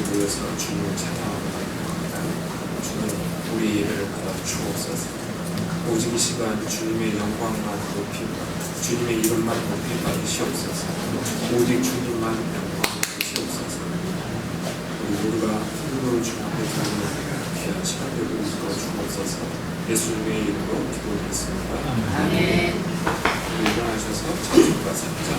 모여서 주님을 찬양하고 나갑니다. 주님, 우리 예배를 받아 주옵소서. 오직 이 시간 주님의 영광만 높이고 주님의 이름만 높이 받으시옵소서. 오직 주님만 영광 받으시옵소서. 우리 모두가 힘으로 주 앞에 드리는 귀한 시간 되고 있어 주옵소서. 예수님의 이름으로 기도드렸습니다. 아멘. 일어나셔서 찬송가 3장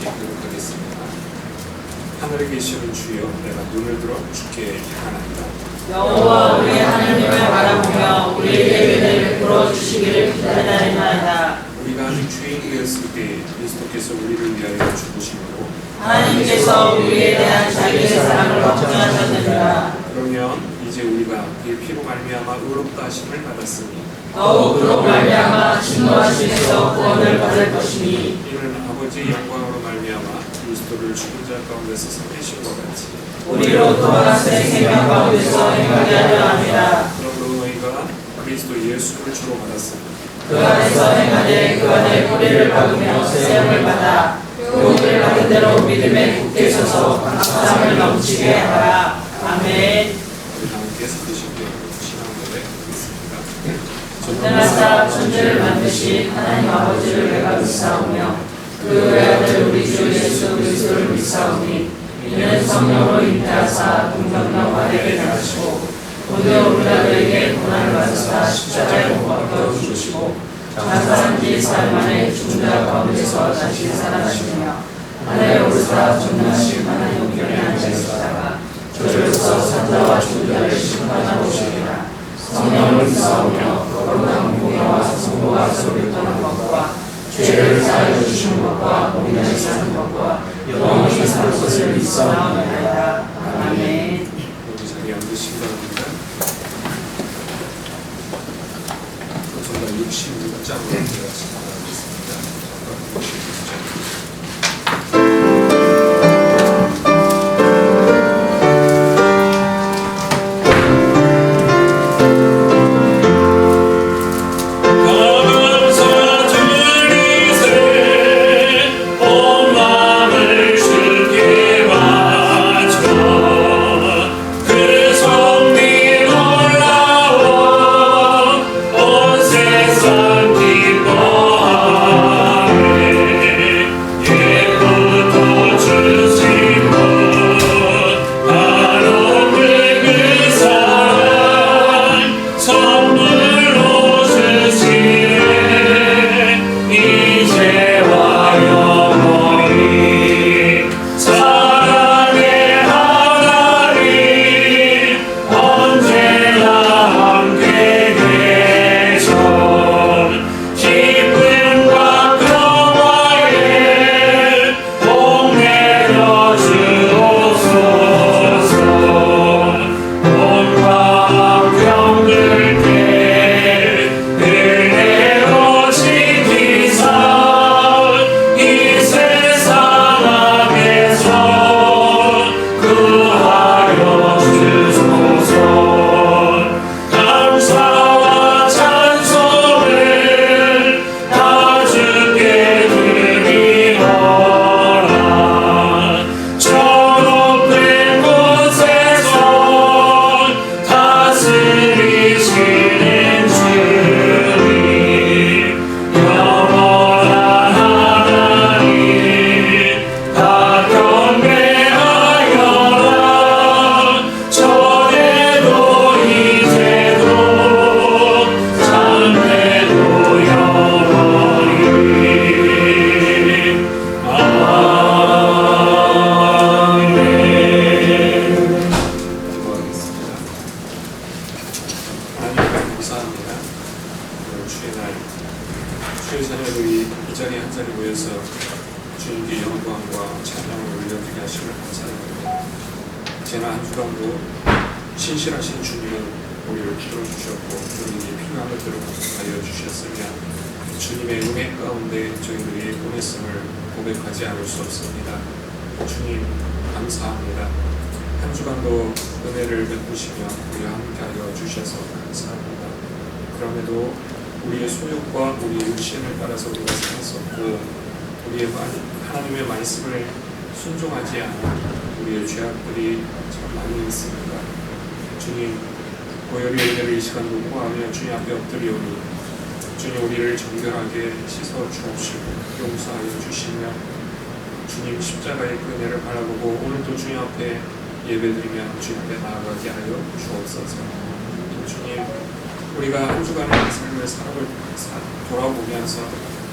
시작하겠습니다. 하늘에 계시는 주여, 내가 눈을 들어 주께 향하나이다. 여호와 우리 하나님을 바라보며 우리에게 은혜를 풀어주시기를 기다리나이다. 우리가 아직 죄인이었을 때 그리스도께서 우리를 위하여 죽으심으로 하나님께서 우리에 대한 자기의 사랑을 확증하셨느니라. 그러면 이제 우리가 그의 피로 말미암아 의롭다 하심을 받았으니 더욱 그로 말미암아 진노하심에서 구원을 받을 것이니 이는 아버지의 영광으로 말미암아 그리스도를 죽은 자 가운데서 살리신 것 같이 우리로 또한 새 생명 가운데서 행하게 하려 함이라. 그러므로 너희가 그리스도 예수를 주로 받았으니 그 안에서 행하되 그 안에 뿌리를 박으며 세움을 받아 교훈을 받은 대로 믿음에 굳게 서서 감사함을 넘치게 하라. 아멘. 우리 함께 서주시고 신앙노래 드리겠습니다. 전능하사 천지를 만드신 하나님 아버지를 내가 믿사오며 그 외아들 우리 주 예수 그리스도를 믿사오니 이는 성령으로 잉태하사 동정녀 마리아를 낳으시고 모든 우리들에게 고난을 받으사 십자가에 못 박혀 죽으시고 장사한 지 사흘 만에 죽은 자 가운데서 다시 살아나시며 하늘에 오르사 전능하신 하나님 우편에 앉아 계시다가 저리로서 산자와 죽은 자를 심판하러 오시리라. 성령을 믿사오며 거룩한 공의와 성모가 서로 떠난 것과 죄를 사하여 주시는 것과 우리는 사는 것과 영원히 살 것을 믿사옵나이다. 아멘. 우리 자리 앉으시기 바랍니다. 전가 66장으로 같이 나가겠습니다. 전가 66장. 세상 깊 지난 한 주간도 신실하신 주님은 우리를 들어주셨고 우리에게 필요한 것들을 공급하여 주셨으며 주님의 은혜 가운데 저희들이 보냈음을 고백하지 않을 수 없습니다. 주님 감사합니다. 한 주간도 은혜를 베푸시며 우리와 함께하여 주셔서 감사합니다. 그럼에도 우리의 소욕과 우리의 육신을 따라서 우리가 살았었고 우리의 하나님의 말씀을 순종하지 않은 우리의 죄악들이 참 많이 있습니다. 주님 고열의 은혜를 이 시간도 구하며 주님 앞에 엎드리오니 주님 우리를 정결하게 씻어 주옵시고 용서하여 주시며 주님 십자가의 그 은혜를 바라보고 오늘도 주님 앞에 예배드리며 주님 앞에 나아가게 하여 주옵소서. 주님 우리가 한 주간의 삶을 돌아보면서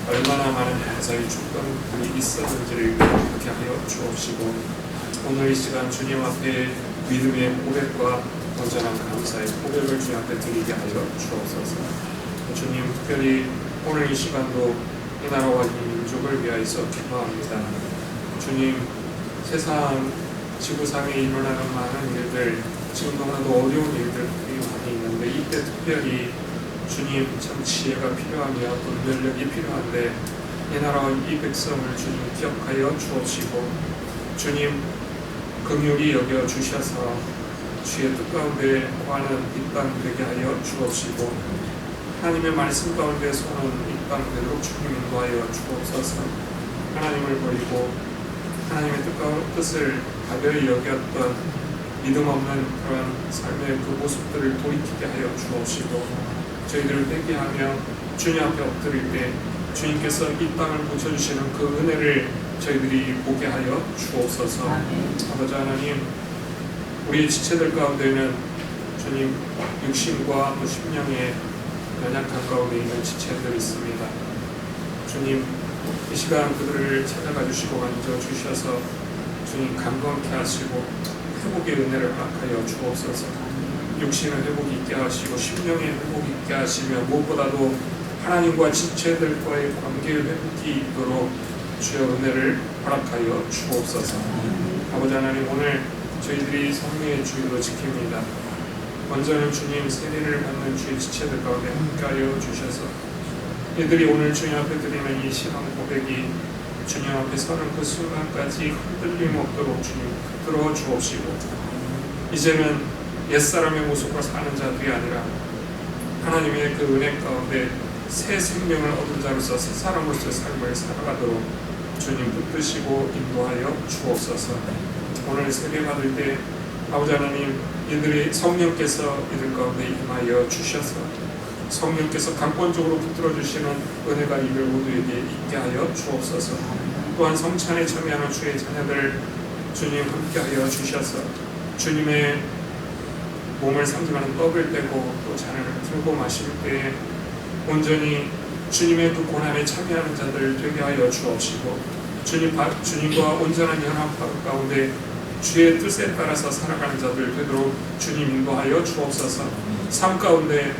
얼마나 많은 감사의 축복이 있었는지를 그렇게 하여 주옵시고 오늘 이 시간 주님 앞에 믿음의 고백과 온전한 감사의 고백을 주님 앞에 드리게 하여 주옵소서. 주님 특별히 오늘 이 시간도 이 나라와 이 민족을 위하여서 기도합니다. 주님 세상 지구상에 일어나는 많은 일들 지금 너무나도 어려운 일들이 많이 있는데 이때 특별히 주님 참 지혜가 필요하며 분별력이 필요한데 이 나라와 이 백성을 주님 기억하여 주옵시고 주님 긍휼히 여겨 주셔서 주의 뜻 가운데 구하는 이 땅 되게 하여 주옵시고 하나님의 말씀 가운데 서는 이 땅 되도록 주님 인도하여 주옵소서. 하나님을 버리고 하나님의 뜻을 가벼이 여겼던 믿음 없는 그런 삶의 그 모습들을 돌이키게 하여 주옵시고 저희들을 회개하며 주님 앞에 엎드릴 때 주님께서 이 땅을 고쳐주시는 그 은혜를 저희들이 보게 하여 주옵소서. 아버지 하나님 우리의 지체들 가운데는 주님 육신과 또 심령의 연약한 가운데 있는 지체들이 있습니다. 주님 이 시간 그들을 찾아가 주시고 만져 주셔서 주님 강건케 하시고 회복의 은혜를 허락하여 주옵소서. 육신의 회복이 있게 하시고 심령의 회복이 있게 하시며 무엇보다도 하나님과 지체들과의 관계의 회복이 있도록 주의 은혜를 허락하여 주옵소서. 아버지 하나님 오늘 저희들이 성령의 주일로 지킵니다. 먼저는 주님 세례를 받는 주의 지체들 가운데 함께하여 주셔서 이들이 오늘 주님 앞에 드리는 이 신앙 고백이 주님 앞에 서는 그 순간까지 흔들림 없도록 주님 붙들어 주옵시고 이제는 옛사람의 모습으로 사는 자들이 아니라 하나님의 그 은혜 가운데 새 생명을 얻은 자로서 새 사람으로서의 삶을 살아가도록 주님 붙드시고 인도하여 주옵소서. 오늘 세례 받을 때 아버지 하나님 이들이 성령께서 이들 가운데 임하여 주셔서 성령께서 강권적으로 붙들어 주시는 은혜가 이들 모두에게 있게 하여 주옵소서. 또한 성찬에 참여하는 주의 자녀들 주님 함께하여 주셔서 주님의 몸을 상징하는 떡을 떼고 또 잔을 들고 마실 때에 온전히 주님의 그 고난에 참여하는 자들 되게 하여 주옵시고 주님과 온전한 연합 가운데 주의 뜻에 따라서 살아가는 자들 되도록 주님 인도하여 주옵소서. 삶 가운데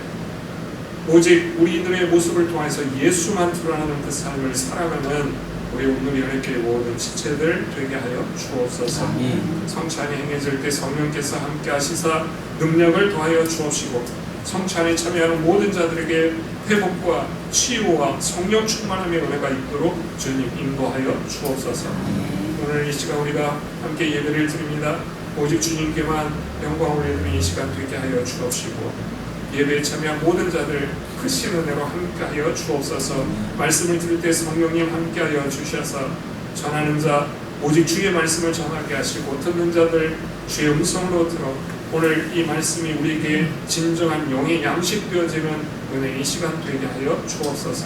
오직 우리들의 모습을 통해서 예수만 드러나는 그 삶을 살아가는 우리 오늘 연합교회 모든 지체들 되게 하여 주옵소서. 성찬이 행해질 때 성령께서 함께 하시사 능력을 더하여 주옵시고 성찬에 참여하는 모든 자들에게 회복과 치유와 성령 충만함의 은혜가 있도록 주님 인도하여 주옵소서. 오늘 이 시간 우리가 함께 예배를 드립니다. 오직 주님께만 영광 올려드리는 이 시간 되게 하여 주옵시고 예배에 참여한 모든 자들 크신 은혜로 함께하여 주옵소서. 말씀을 들을 때 성령님 함께하여 주셔서 전하는 자 오직 주의 말씀을 전하게 하시고 듣는 자들 주의 음성으로 들어 오늘 이 말씀이 우리에게 진정한 영의 양식 되어지는 은혜 이 시간 되게 하여 주옵소서.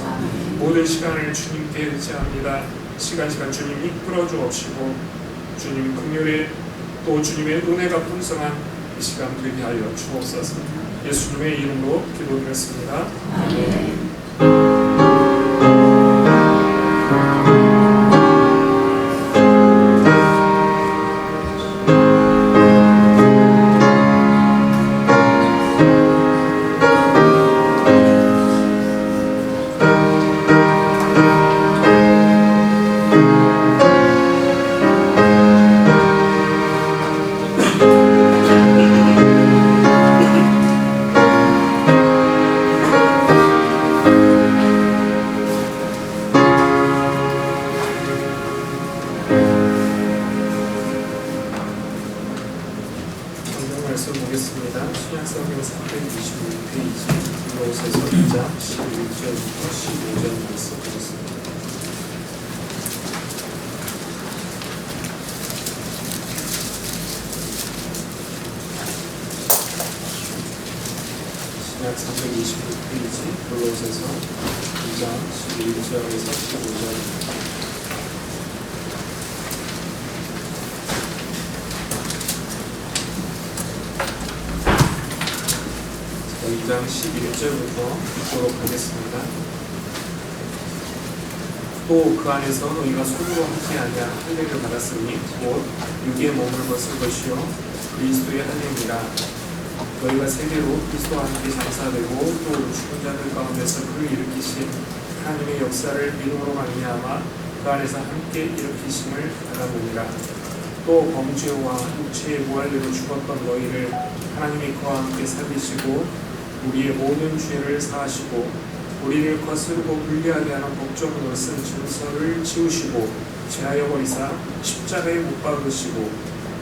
모든 시간을 주님께 의지합니다. 시간 주님 이끌어 주옵시고 주님 긍휼에 또 주님의 은혜가 풍성한 이 시간 되게 하여 주옵소서. 예수님의 이름으로 기도드렸습니다. 아멘. 말씀 보겠습니다. 신약성경 326페이지 골로새서 2장 11절부터 15절 말씀 보겠습니다. 신약 326페이지 골로새서 2장 11절에서 15절. 2장 11절부터 읽도록 하겠습니다. 또 그 안에서 너희가 손으로 하지 아니한 할례를 받았으니 곧 육의 몸을 벗은 것이요 그리스도의 할례니라. 너희가 세계로 그리스도와 함께 장사되고 또 죽은 자들 가운데서 그를 일으키신 하나님의 역사를 믿음으로 말미암아 그 안에서 함께 일으키심을 받아보니라. 또 범죄와 육체의 무할례로 죽었던 너희를 하나님이 그와 함께 살리시고 우리의 모든 죄를 사하시고 우리를 거스르고 불리하게 하는 법조문으로 쓴 증서를 지우시고 제하여 버리사 십자가에 못 박으시고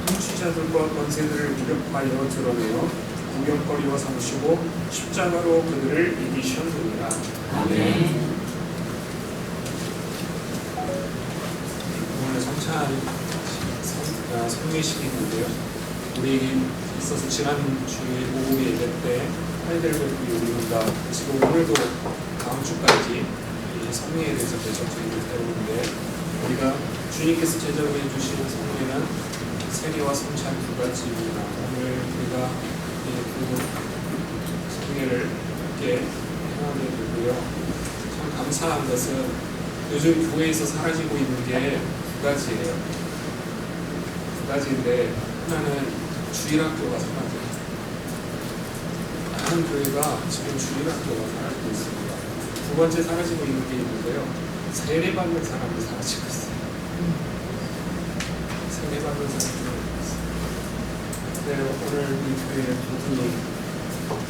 통치자들과 권세들을 무력하여 드러내어 구경거리와 삼으시고 십자가로 그들을 이기셨느니라. 아멘. 오늘 성찬 성례식인데요. 우리에게 있어서 지난 주일 오후 예배 때 할례를 우리가 지금 오늘도 다음 주까지 이 성례에 대해서 계속 저희를 배우는데 우리가 주님께서 제정해 주시는 성례는 세례와 성찬 두 가지입니다. 오늘 우리가 그 성례를 함께 행하게 되고요. 참 감사한 것은 요즘 교회에서 사라지고 있는 게 두 가지예요. 두 가지인데 하나는 주일학교가 사라져요. 많은 교회가 지금 주일학교가 사라지고 있습니다. 두 번째 사라지고 있는 게 있는데요. 세례받는 사람이 사라지고 있어요. 세례받는 사람이 있어요. 근데 오늘 우리 교회 두 분이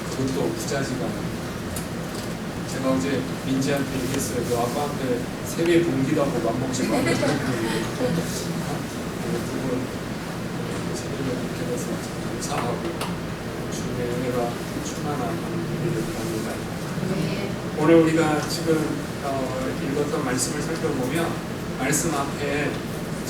그것도 부자지간에 제가 어제 민지한테 얘기했어요. 너 아빠한테 세례 동기도 하고 맘먹지 말라고 했는데 두분 세례를 이렇게 해서 감사하고 주님의 은혜가 충만한 일을 바랍니다. 오늘 우리가 지금 읽었던 말씀을 살펴보면 말씀 앞에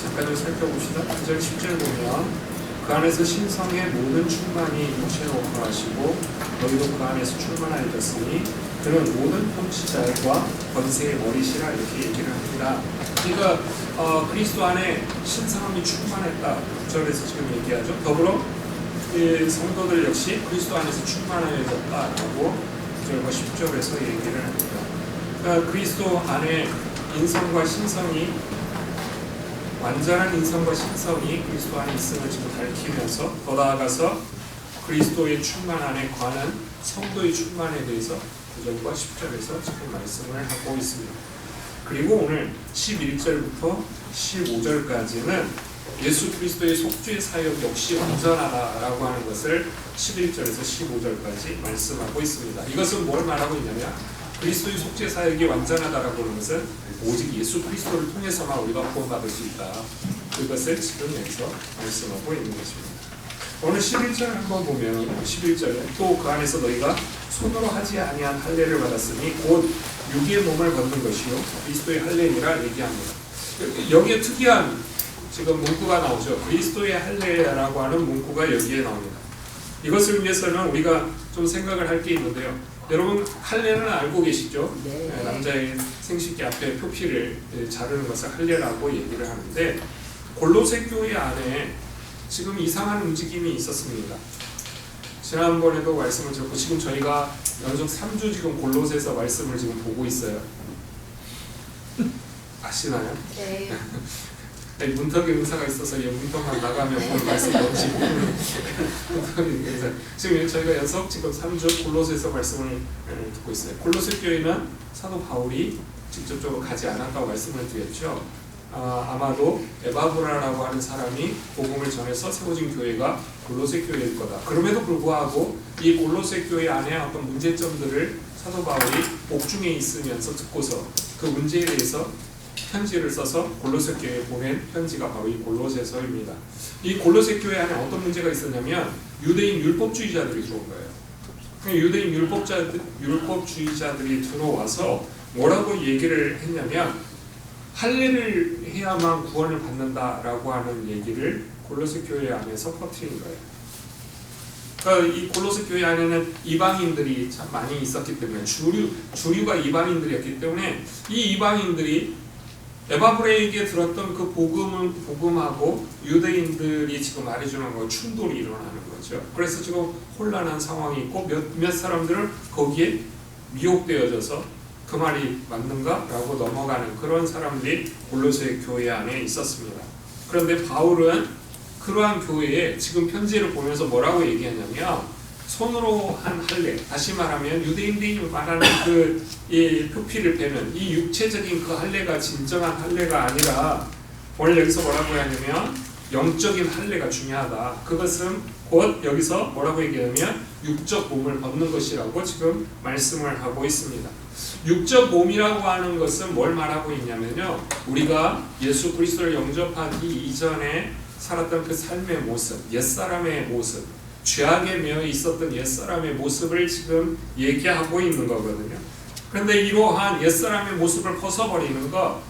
잠깐 좀 살펴봅시다. 9절 10절 보면 그 안에서 신성의 모든 충만이 육체로 거하시고 너희도 그 안에서 충만하였으니 그는 모든 통치자와 권세의 머리시라 이렇게 얘기를 합니다. 그러니까 그리스도 안에 신성함이 충만했다. 9절에서 지금 얘기하죠. 더불어 성도들 역시 그리스도 안에서 충만해졌다라고 9절과 10절에서 얘기를 합니다. 그러니까 그리스도 안에 인성과 신성이 완전한 인성과 신성이 그리스도 안에 있음을 지금 밝히면서 더 나아가서 그리스도의 충만 안에 관한 성도의 충만에 대해서 9절과 10절에서 지금 말씀을 하고 있습니다. 그리고 오늘 11절부터 15절까지는 예수 그리스도의 속죄 사역 역시 완전하다라고 하는 것을 11절에서 15절까지 말씀하고 있습니다. 이것은 뭘 말하고 있냐면 그리스도의 속죄 사역이 완전하다라고 하는 것은 오직 예수 그리스도를 통해서만 우리가 구원받을 수 있다. 그것을 지금 여기서 말씀하고 있는 것입니다. 오늘 11절 한번 보면 11절에 또 그 안에서 너희가 손으로 하지 아니한 할례를 받았으니 곧 육의 몸을 벗는 것이요 그리스도의 할례니라 얘기합니다. 여기에 특이한 지금 문구가 나오죠. 그리스도의 할례라고 하는 문구가 여기에 나옵니다. 이것을 위해서는 우리가 좀 생각을 할 게 있는데요. 여러분 할례는 알고 계시죠? 네. 남자의 생식기 앞에 표피를 자르는 것을 할례라고 얘기를 하는데 골로새 교회 안에 지금 이상한 움직임이 있었습니다. 지난번에도 말씀을 드렸고 지금 저희가 연속 3주 지금 골로새서 말씀을 지금 보고 있어요. 아시나요? 네. 문턱에 의사가 있어서 얘 문턱만 나가면 오늘 말씀 넘치고 지금 저희가 연속 지금 3주 골로새서 말씀을 듣고 있어요. 골로새 교회는 사도 바울이 직접적으로 가지 않았다고 말씀을 드렸죠. 아마도 에바브라라고 하는 사람이 복음을 전해서 세워진 교회가 골로새 교회일 거다. 그럼에도 불구하고 이 골로새 교회 안에 어떤 문제점들을 사도 바울이 옥중에 있으면서 듣고서 그 문제에 대해서 편지를 써서 골로새 교회에 보낸 편지가 바로 이 골로새서입니다. 이 골로새 교회 안에 어떤 문제가 있었냐면 유대인 율법주의자들이 들어온 거예요. 유대인 율법주의자들이 들어와서 뭐라고 얘기를 했냐면 할례를 해야만 구원을 받는다라고 하는 얘기를 골로새 교회 안에서 퍼뜨린 거예요. 그러니까 이 골로새 교회 안에는 이방인들이 참 많이 있었기 때문에 주류가 이방인들이었기 때문에 이 이방인들이 에바브레에게 들었던 그 복음하고 유대인들이 지금 말해주는 거 충돌이 일어나는 거죠. 그래서 지금 혼란한 상황이 있고 몇 사람들은 거기에 미혹되어져서 그 말이 맞는가? 라고 넘어가는 그런 사람들이 골로새 교회 안에 있었습니다. 그런데 바울은 그러한 교회에 지금 편지를 보면서 뭐라고 얘기하냐면 손으로 한 할례, 다시 말하면 유대인들이 말하는 이 표피를 베는 이 육체적인 그 할례가 진정한 할례가 아니라 오늘 여기서 뭐라고 하냐면 영적인 할례가 중요하다. 그것은 곧 여기서 뭐라고 얘기하냐면 육적 몸을 벗는 것이라고 지금 말씀을 하고 있습니다. 육적 몸이라고 하는 것은 뭘 말하고 있냐면요, 우리가 예수 그리스도를 영접하기 이전에 살았던 그 삶의 모습, 옛사람의 모습, 죄악에 매여 있었던 옛사람의 모습을 지금 얘기하고 있는 거거든요. 그런데 이러한 옛사람의 모습을 벗어버리는 것,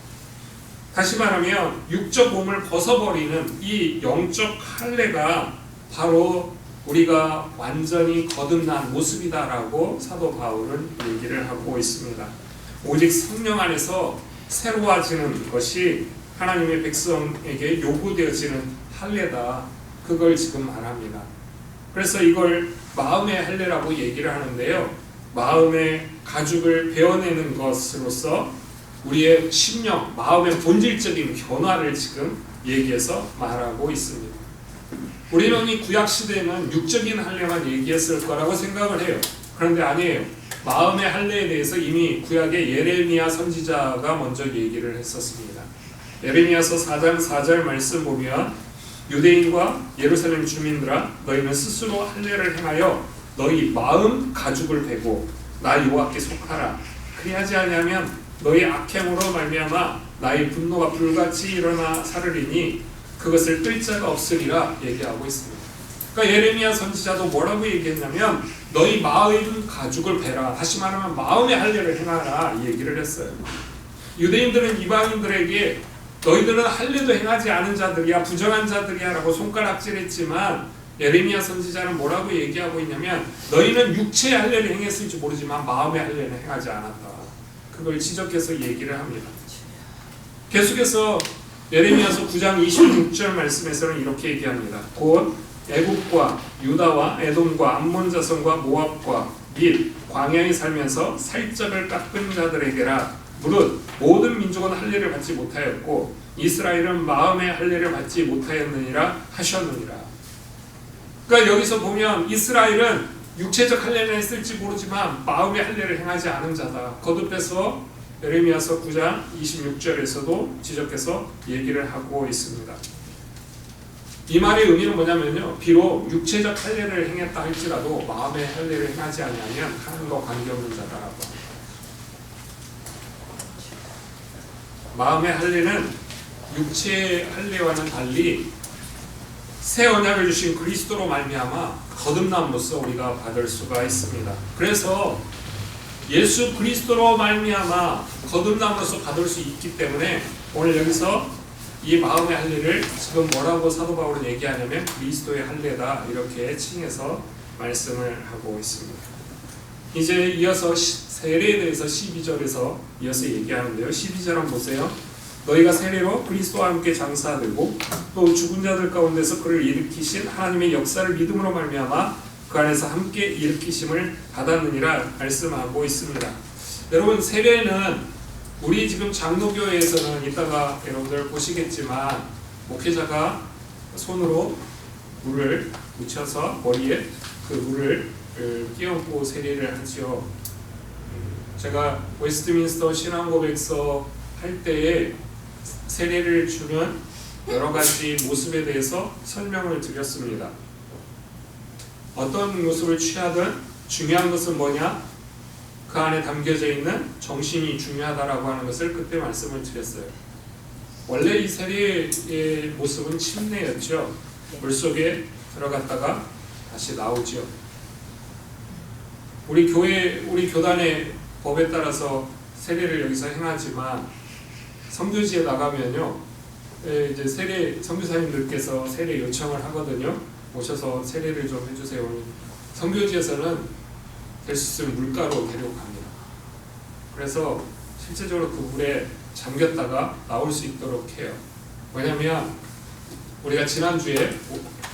다시 말하면 육적 몸을 벗어버리는 이 영적 할례가 바로 우리가 완전히 거듭난 모습이다라고 사도 바울은 얘기를 하고 있습니다. 오직 성령 안에서 새로워지는 것이 하나님의 백성에게 요구되어지는 할례다. 그걸 지금 말합니다. 그래서 이걸 마음의 할례라고 얘기를 하는데요, 마음의 가죽을 베어내는 것으로서 우리의 심령, 마음의 본질적인 변화를 지금 얘기해서 말하고 있습니다. 우리는 이 구약 시대에는 육적인 할례만 얘기했을 거라고 생각을 해요. 그런데 아니에요. 마음의 할례에 대해서 이미 구약의 예레미야 선지자가 먼저 얘기를 했었습니다. 예레미야서 4장 4절 말씀 보면 유대인과 예루살렘 주민들아, 너희는 스스로 할례를 행하여 너희 마음 가죽을 베고 나 여호와께 속하라. 그리하지 아니하면 너희 악행으로 말미암아 나의 분노가 불같이 일어나 사르리니 그것을 뜰 자가 없으리라 얘기하고 있습니다. 그러니까 예레미야 선지자도 뭐라고 얘기했냐면 너희 마음 가죽을 베라. 다시 말하면 마음의 할례를 행하라 얘기를 했어요. 유대인들은 이방인들에게 너희들은 할례도 행하지 않은 자들이야, 부정한 자들이야 라고 손가락질했지만 예레미야 선지자는 뭐라고 얘기하고 있냐면 너희는 육체의 할례를 행했을지 모르지만 마음의 할례는 행하지 않았다. 그걸 지적해서 얘기를 합니다. 계속해서 예레미야서 9장 26절 말씀에서는 이렇게 얘기합니다. 곧 애굽과 유다와 에돔과 암몬 자손과 모압과 및 광야에 살면서 살짝을 깎은 자들에게라. 무릇 모든 민족은 할례를 받지 못하였고 이스라엘은 마음의 할례를 받지 못하였느니라 하셨느니라. 그러니까 여기서 보면 이스라엘은 육체적 할례를 했을지 모르지만 마음의 할례를 행하지 않은 자다. 거듭해서 예레미야서 9장 26절에서도 지적해서 얘기를 하고 있습니다. 이 말의 의미는 뭐냐면요, 비록 육체적 할례를 행했다 할지라도 마음의 할례를 행하지 아니하면 하나님과 관계없는 자다라고 합니다. 마음의 할례는 육체의 할례와는 달리 새 언약을 주신 그리스도로 말미암아 거듭남으로써 우리가 받을 수가 있습니다. 그래서 예수 그리스도로 말미암아 거듭남으로써 받을 수 있기 때문에 오늘 여기서 이 마음의 할례를 지금 뭐라고 사도 바울은 얘기하냐면 그리스도의 할례다 이렇게 칭해서 말씀을 하고 있습니다. 이제 이어서 세례에 대해서 12절에서 이어서 얘기하는데요. 12절은 보세요. 너희가 세례로 그리스도와 함께 장사되고 또 죽은 자들 가운데서 그를 일으키신 하나님의 역사를 믿음으로 말미암아 그 안에서 함께 일으키심을 받았느니라 말씀하고 있습니다. 여러분, 세례는 우리 지금 장로교회에서는 이따가 여러분들 보시겠지만 목회자가 손으로 물을 묻혀서 머리에 그 물을 끼얹고 세례를 하지요. 제가 웨스트민스터 신앙고백서 할 때에 세례를 주는 여러 가지 모습에 대해서 설명을 드렸습니다. 어떤 모습을 취하든 중요한 것은 뭐냐? 그 안에 담겨져 있는 정신이 중요하다라고 하는 것을 그때 말씀을 드렸어요. 원래 이 세례의 모습은 침례였죠. 물속에 들어갔다가 다시 나오죠. 우리 교단의 법에 따라서 세례를 여기서 행하지만 선교지에 나가면요, 이제 선교사님들께서 세례 요청을 하거든요. 오셔서 세례를 좀 해주세요. 선교지에서는 될 수 있으면 물가로 데리고 갑니다. 그래서 실제적으로 그 물에 잠겼다가 나올 수 있도록 해요. 왜냐하면 우리가 지난주에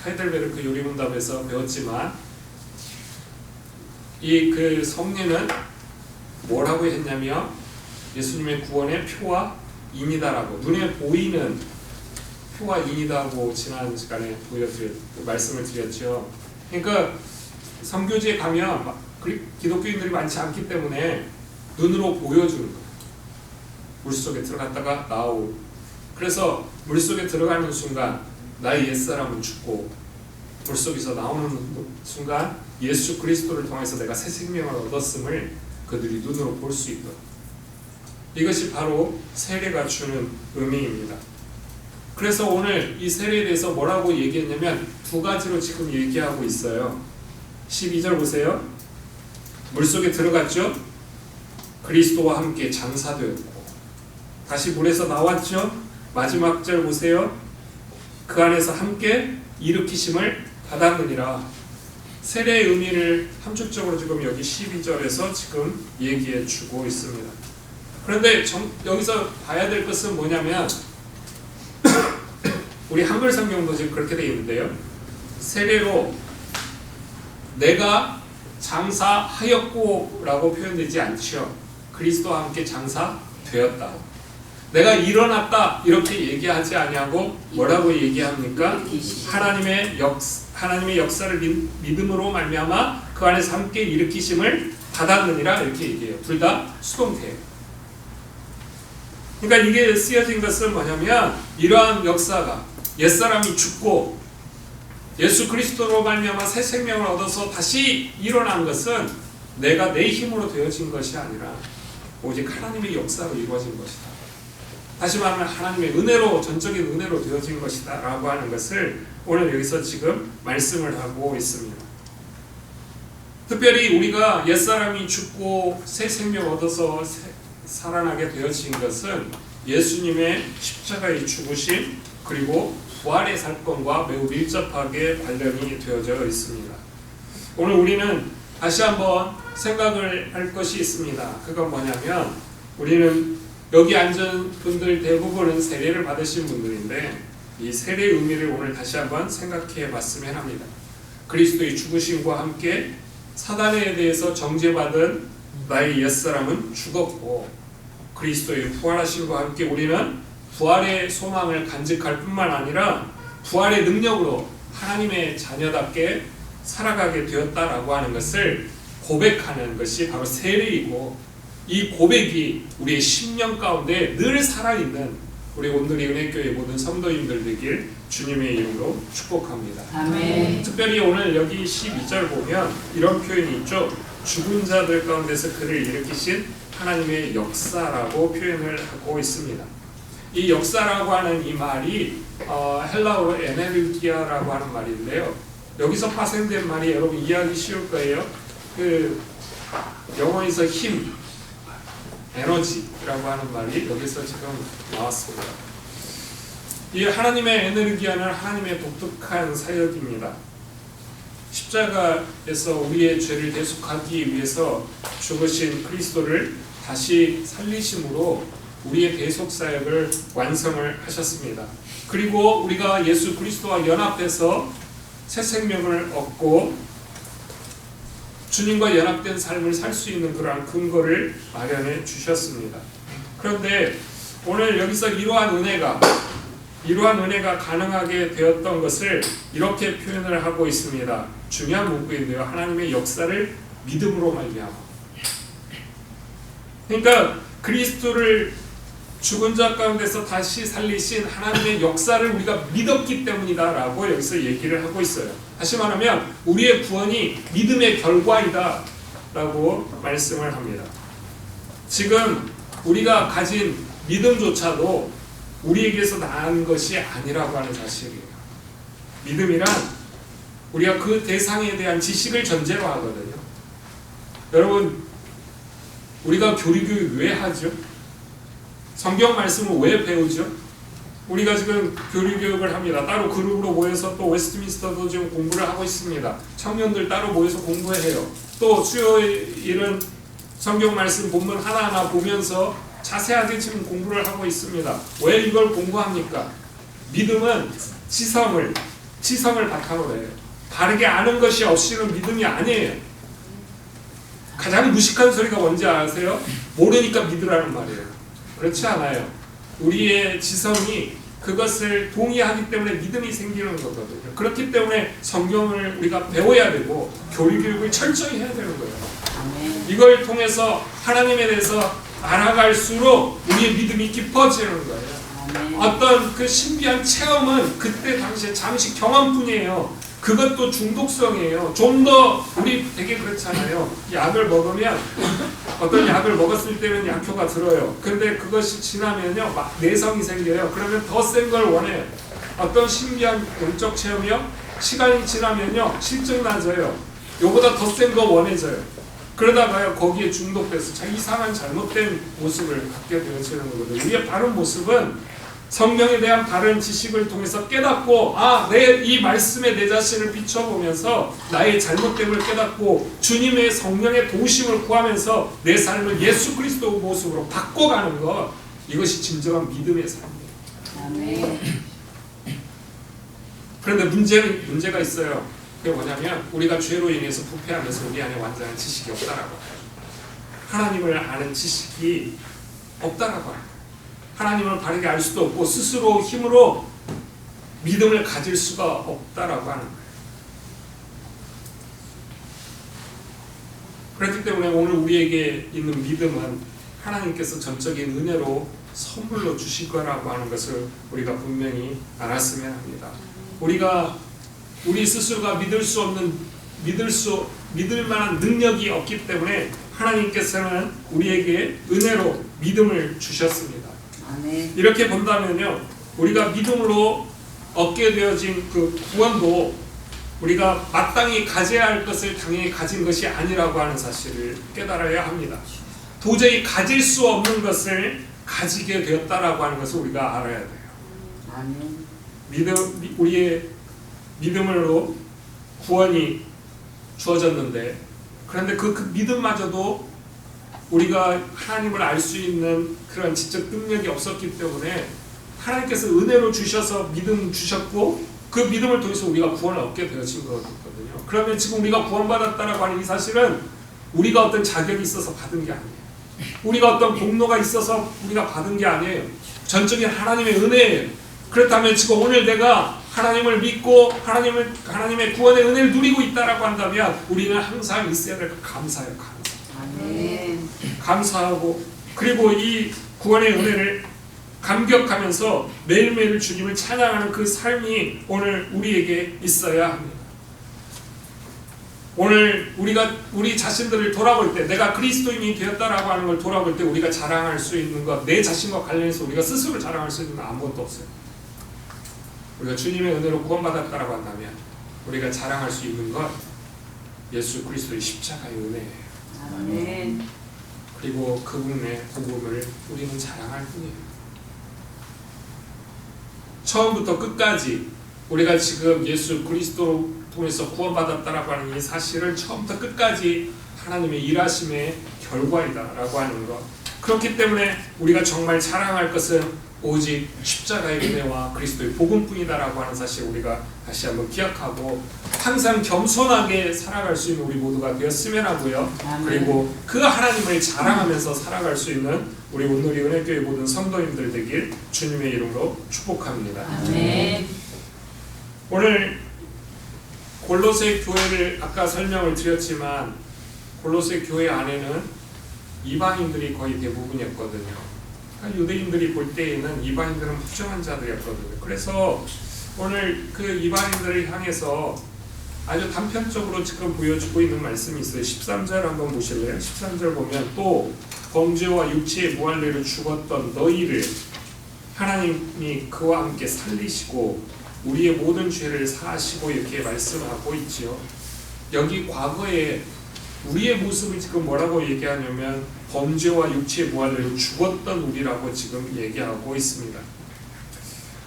하이델베르크 요리문답에서 배웠지만 이 그 성례는 뭐라고 했냐면 예수님의 구원의 표와 인이다라고, 눈에 보이는 표와 인이다고 지난 시간에 말씀을 드렸죠. 그러니까 선교지에 가면 기독교인들이 많지 않기 때문에 눈으로 보여주는 거예요. 물속에 들어갔다가 나오고. 그래서 물속에 들어가는 순간 나의 옛사람은 죽고, 물속에서 나오는 순간 예수 그리스도를 통해서 내가 새 생명을 얻었음을 그들이 눈으로 볼 수 있도록. 이것이 바로 세례가 주는 의미입니다. 그래서 오늘 이 세례에 대해서 뭐라고 얘기했냐면 두 가지로 지금 얘기하고 있어요. 12절 보세요. 물속에 들어갔죠. 그리스도와 함께 장사되었고, 다시 물에서 나왔죠. 마지막 절 보세요. 그 안에서 함께 일으키심을 받았느니라. 세례의 의미를 함축적으로 지금 여기 12절에서 지금 얘기해 주고 있습니다. 그런데 여기서 봐야 될 것은 뭐냐면 우리 한글 성경도 지금 그렇게 되어 있는데요. 세례로 내가 장사하였고 라고 표현되지 않죠. 그리스도와 함께 장사되었다. 내가 일어났다 이렇게 얘기하지 아니하고 뭐라고 얘기합니까? 하나님의 역사를 믿음으로 말미암아 그 안에서 함께 일으키심을 받았느니라 이렇게 얘기해요. 둘 다 수동태예요. 그러니까 이게 쓰여진 것은 뭐냐면 이러한 역사가 옛사람이 죽고 예수 그리스도로 말미암아 새 생명을 얻어서 다시 일어난 것은 내가 내 힘으로 되어진 것이 아니라 오직 하나님의 역사로 이루어진 것이다. 다시 말하면 하나님의 은혜로, 전적인 은혜로 되어진 것이다 라고 하는 것을 오늘 여기서 지금 말씀을 하고 있습니다. 특별히 우리가 옛사람이 죽고 새 생명 얻어서 살아나게 되어진 것은 예수님의 십자가의 죽으심 그리고 부활의 사건과 매우 밀접하게 관련이 되어져 있습니다. 오늘 우리는 다시 한번 생각을 할 것이 있습니다. 그건 뭐냐면 우리는 여기 앉은 분들 대부분은 세례를 받으신 분들인데 이 세례의 의미를 오늘 다시 한번 생각해 봤으면 합니다. 그리스도의 죽으심과 함께 사단에 대해서 정죄받은 나의 옛사람은 죽었고 그리스도의 부활하심과 함께 우리는 부활의 소망을 간직할 뿐만 아니라 부활의 능력으로 하나님의 자녀답게 살아가게 되었다라고 하는 것을 고백하는 것이 바로 세례이고, 이 고백이 우리의 심령 가운데 늘 살아있는 우리 온누리 은혜교회 모든 성도님들 되길 주님의 이름으로 축복합니다. 아멘. 특별히 오늘 여기 12절 보면 이런 표현이 있죠. 죽은 자들 가운데서 그를 일으키신 하나님의 역사라고 표현을 하고 있습니다. 이 역사라고 하는 이 말이 헬라어로 에네르기아라고 하는 말인데요. 여기서 파생된 말이 여러분 이해하기 쉬울 거예요. 그 영어에서 힘, 에너지라고 하는 말이 여기서 지금 나왔습니다. 이 하나님의 에너지는 하나님의 독특한 사역입니다. 십자가에서 우리의 죄를 대속하기 위해서 죽으신 그리스도를 다시 살리심으로 우리의 대속 사역을 완성을 하셨습니다. 그리고 우리가 예수 그리스도와 연합해서 새 생명을 얻고 주님과 연합된 삶을 살 수 있는 그러한 근거를 마련해 주셨습니다. 그런데 오늘 여기서 이러한 은혜가 가능하게 되었던 것을 이렇게 표현을 하고 있습니다. 중요한 문구인데요. 하나님의 역사를 믿음으로 말미암아. 그러니까 그리스도를 죽은 자 가운데서 다시 살리신 하나님의 역사를 우리가 믿었기 때문이다 라고 여기서 얘기를 하고 있어요. 다시 말하면 우리의 구원이 믿음의 결과이다. 라고 말씀을 합니다. 지금 우리가 가진 믿음조차도 우리에게서 나은 것이 아니라고 하는 사실이에요. 믿음이란 우리가 그 대상에 대한 지식을 전제로 하거든요. 여러분, 우리가 교리교육 왜 하죠? 성경 말씀을 왜 배우죠? 우리가 지금 교리교육을 합니다. 따로 그룹으로 모여서 또 웨스트민스터도 지금 공부를 하고 있습니다. 청년들 따로 모여서 공부해요. 또 수요일은 성경 말씀 본문 하나하나 보면서 자세하게 지금 공부를 하고 있습니다. 왜 이걸 공부합니까? 믿음은 지성을 바탕으로 해요. 바르게 아는 것이 없이는 믿음이 아니에요. 가장 무식한 소리가 뭔지 아세요? 모르니까 믿으라는 말이에요. 그렇지 않아요. 우리의 지성이 그것을 동의하기 때문에 믿음이 생기는 거거든요. 그렇기 때문에 성경을 우리가 배워야 되고 교리교육을 철저히 해야 되는 거예요. 이걸 통해서 하나님에 대해서 알아갈수록 우리의 믿음이 깊어지는 거예요. 어떤 그 신비한 체험은 그때 당시에 잠시 경험뿐이에요. 그것도 중독성이에요. 좀 더 우리 되게 그렇잖아요. 약을 먹으면 어떤 약을 먹었을 때는 약효가 들어요. 근데 그것이 지나면요 막 내성이 생겨요. 그러면 더 센 걸 원해요. 어떤 신비한 영적 체험이요 시간이 지나면요 실증 나져요. 요보다 더 센 거 원해져요. 그러다가요 거기에 중독돼서 자 이상한 잘못된 모습을 갖게 되어지는 거거든요. 우리의 바른 모습은 성경에 대한 바른 지식을 통해서 깨닫고 이 말씀에 내 자신을 비춰보면서 나의 잘못됨을 깨닫고 주님의 성령의 도우심을 구하면서 내 삶을 예수 그리스도 모습으로 바꿔가는 것, 이것이 진정한 믿음의 삶이에요. 그런데 문제가 있어요. 그게 뭐냐면 우리가 죄로 인해서 부패하면서 우리 안에 완전한 지식이 없다라고 해요. 하나님을 아는 지식이 없다라고 해요. 하나님을 바르게 알 수도 없고 스스로 힘으로 믿음을 가질 수가 없다라고 하는 거예요. 그렇기 때문에 오늘 우리에게 있는 믿음은 하나님께서 전적인 은혜로 선물로 주실 거라고 하는 것을 우리가 분명히 알았으면 합니다. 우리 스스로가 믿을 만한 능력이 없기 때문에 하나님께서는 우리에게 은혜로 믿음을 주셨습니다. 이렇게 본다면요, 우리가 믿음으로 얻게 되어진 그 구원도 우리가 마땅히 가져야 할 것을 당연히 가진 것이 아니라고 하는 사실을 깨달아야 합니다. 도저히 가질 수 없는 것을 가지게 되었다라고 하는 것을 우리가 알아야 돼요. 우리의 믿음으로 구원이 주어졌는데, 그런데 그 믿음마저도 우리가 하나님을 알 수 있는 그런 지적 능력이 없었기 때문에 하나님께서 은혜로 주셔서 믿음 주셨고 그 믿음을 통해서 우리가 구원을 얻게 되어진 거거든요. 그러면 지금 우리가 구원받았다라고 하는 이 사실은 우리가 어떤 자격이 있어서 받은 게 아니에요. 우리가 어떤 공로가 있어서 우리가 받은 게 아니에요. 전적인 하나님의 은혜예요. 그렇다면 지금 오늘 내가 하나님을 믿고 하나님의 구원의 은혜를 누리고 있다라고 한다면 우리는 항상 있어야 될 감사예요. 감사하고 그리고 이 구원의 은혜를 감격하면서 매일매일 주님을 찬양하는 그 삶이 오늘 우리에게 있어야 합니다. 오늘 우리 자신들을 돌아볼 때 내가 그리스도인이 되었다라고 하는 걸 돌아볼 때 우리가 자랑할 수 있는 것, 내 자신과 관련해서 우리가 스스로 자랑할 수 있는 건 아무것도 없어요. 우리가 주님의 은혜로 구원받았다라고 한다면 우리가 자랑할 수 있는 것 예수 그리스도의 십자가의 은혜예요. 아멘. 그리고 그분의 복음을 우리는 자랑할 뿐이에요. 처음부터 끝까지 우리가 지금 예수 그리스도 통해서 구원받았다라고 하는 이 사실을 처음부터 끝까지 하나님의 일하심의 결과이다라고 하는 것. 그렇기 때문에 우리가 정말 자랑할 것은 오직 십자가의 은혜와 그리스도의 복음뿐이다라고 하는 사실 우리가 다시 한번 기억하고 항상 겸손하게 살아갈 수 있는 우리 모두가 되었으면 하고요. 그리고 그 하나님을 자랑하면서 살아갈 수 있는 우리 온누리 은혜교회 모든 성도님들 되길 주님의 이름으로 축복합니다. 아멘. 오늘 골로새 교회를 아까 설명을 드렸지만 골로새 교회 안에는 이방인들이 거의 대부분이었거든요. 유대인들이 볼 때에는 이방인들은 부정한 자들이었거든요. 그래서 오늘 그 이방인들을 향해서 아주 단편적으로 지금 보여주고 있는 말씀이 있어요. 13절 한번 보실래요? 13절 보면 또 범죄와 육체의 무할례로 죽었던 너희를 하나님이 그와 함께 살리시고 우리의 모든 죄를 사하시고 이렇게 말씀하고 있지요. 여기 과거에 우리의 모습을 지금 뭐라고 얘기하냐면 범죄와 육체의 무할례로 죽었던 우리라고 지금 얘기하고 있습니다.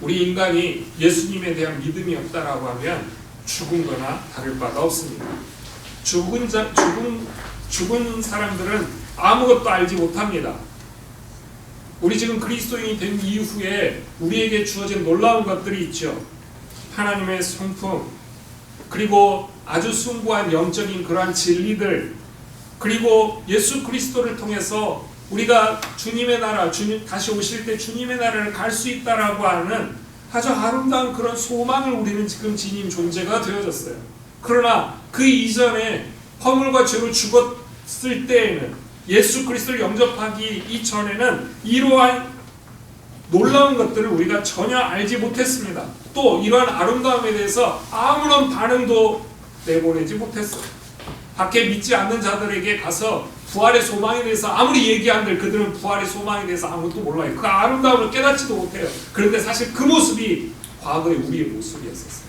우리 인간이 예수님에 대한 믿음이 없다라고 하면 죽은 거나 다를 바가 없습니다. 죽은 사람들은 아무것도 알지 못합니다. 우리 지금 그리스도인이 된 이후에 우리에게 주어진 놀라운 것들이 있죠. 하나님의 성품, 그리고 아주 숭고한 영적인 그러한 진리들, 그리고 예수 그리스도를 통해서 우리가 주님의 나라, 주님 다시 오실 때 주님의 나라를 갈 수 있다라고 하는 아주 아름다운 그런 소망을 우리는 지금 지닌 존재가 되어졌어요. 그러나 그 이전에 허물과 죄로 죽었을 때에는, 예수 그리스도를 영접하기 이전에는 이러한 놀라운 것들을 우리가 전혀 알지 못했습니다. 또 이러한 아름다움에 대해서 아무런 반응도 내보내지 못했어요. 밖에 믿지 않는 자들에게 가서 부활의 소망에 대해서 아무리 얘기한들 그들은 부활의 소망에 대해서 아무것도 몰라요. 그 아름다움을 깨닫지도 못해요. 그런데 사실 그 모습이 과거의 우리의 모습이었었어요.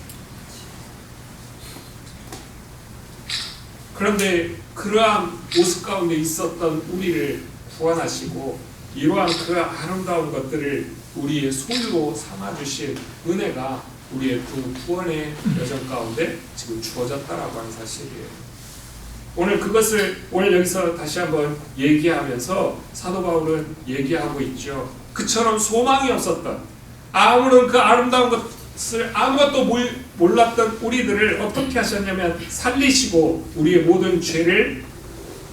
그런데 그러한 모습 가운데 있었던 우리를 구원하시고 이러한 그 아름다운 것들을 우리의 소유로 삼아주신 은혜가 우리의 그 구원의 여정 가운데 지금 주어졌다라고 하는 사실이에요. 오늘 여기서 다시 한번 얘기하면서 사도 바울은 얘기하고 있죠. 그처럼 소망이 없었던, 아무런 그 아름다운 것을 아무것도 몰랐던 우리들을 어떻게 하셨냐면 살리시고 우리의 모든 죄를